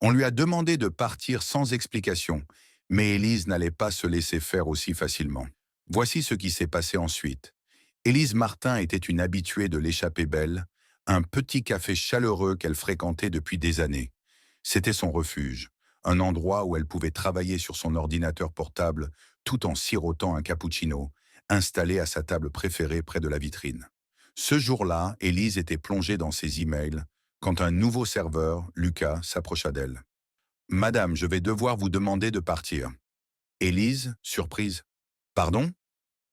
On lui a demandé de partir sans explication, mais Élise n'allait pas se laisser faire aussi facilement. Voici ce qui s'est passé ensuite. Élise Martin était une habituée de l'Échappée Belle, un petit café chaleureux qu'elle fréquentait depuis des années. C'était son refuge, un endroit où elle pouvait travailler sur son ordinateur portable tout en sirotant un cappuccino, installé à sa table préférée près de la vitrine. Ce jour-là, Élise était plongée dans ses emails quand un nouveau serveur, Lucas, s'approcha d'elle. Madame, je vais devoir vous demander de partir. Élise, surprise. Pardon?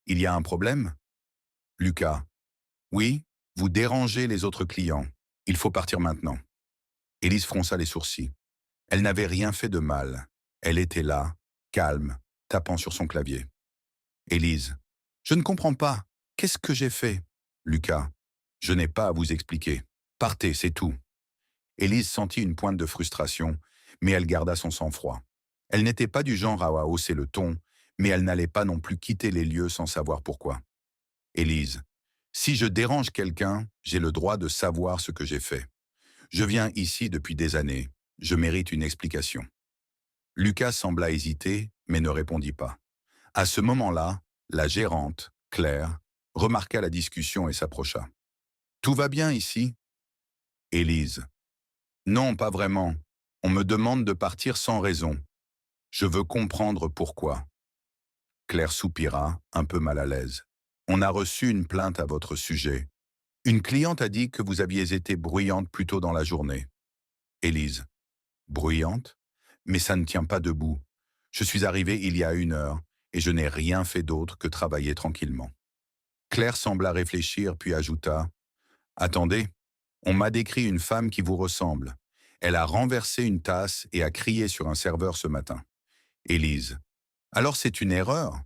Il y a un problème? Lucas. Oui, vous dérangez les autres clients. Il faut partir maintenant. Élise fronça les sourcils. Elle n'avait rien fait de mal. Elle était là, calme, tapant sur son clavier. Élise. Je ne comprends pas. Qu'est-ce que j'ai fait? Lucas. Je n'ai pas à vous expliquer. Partez, c'est tout. Élise sentit une pointe de frustration, mais elle garda son sang-froid. Elle n'était pas du genre à hausser le ton, mais elle n'allait pas non plus quitter les lieux sans savoir pourquoi. Élise. Si je dérange quelqu'un, j'ai le droit de savoir ce que j'ai fait. Je viens ici depuis des années. Je mérite une explication. Lucas sembla hésiter, mais ne répondit pas. À ce moment-là, la gérante, Claire, remarqua la discussion et s'approcha. Tout va bien ici? Élise. Non, pas vraiment. On me demande de partir sans raison. Je veux comprendre pourquoi. Claire soupira, un peu mal à l'aise. On a reçu une plainte à votre sujet. Une cliente a dit que vous aviez été bruyante plus tôt dans la journée. Élise. Bruyante? Mais ça ne tient pas debout. Je suis arrivée il y a 1 heure et je n'ai rien fait d'autre que travailler tranquillement. Claire sembla réfléchir puis ajouta. Attendez, on m'a décrit une femme qui vous ressemble. Elle a renversé une tasse et a crié sur un serveur ce matin. Élise. Alors c'est une erreur?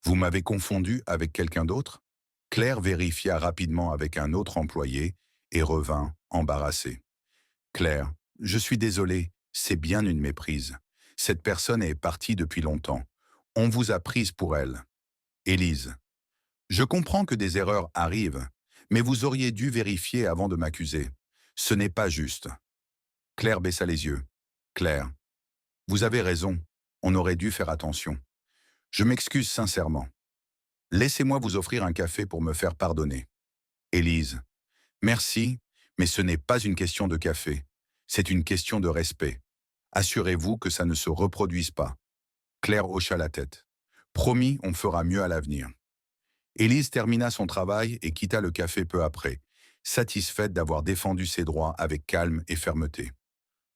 Vous m'avez confondu avec quelqu'un d'autre? Claire vérifia rapidement avec un autre employé et revint, embarrassée. Claire, je suis désolée, c'est bien une méprise. Cette personne est partie depuis longtemps. On vous a prise pour elle. Élise. Je comprends que des erreurs arrivent, mais vous auriez dû vérifier avant de m'accuser. Ce n'est pas juste. Claire baissa les yeux. Claire. Vous avez raison, on aurait dû faire attention. Je m'excuse sincèrement. Laissez-moi vous offrir un café pour me faire pardonner. Élise. Merci, mais ce n'est pas une question de café. C'est une question de respect. Assurez-vous que ça ne se reproduise pas. Claire hocha la tête. Promis, on fera mieux à l'avenir. Élise termina son travail et quitta le café peu après, satisfaite d'avoir défendu ses droits avec calme et fermeté.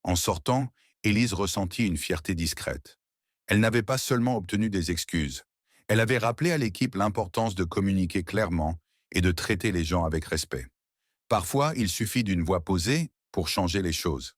En sortant, Élise ressentit une fierté discrète. Elle n'avait pas seulement obtenu des excuses. Elle avait rappelé à l'équipe l'importance de communiquer clairement et de traiter les gens avec respect. Parfois, il suffit d'une voix posée pour changer les choses.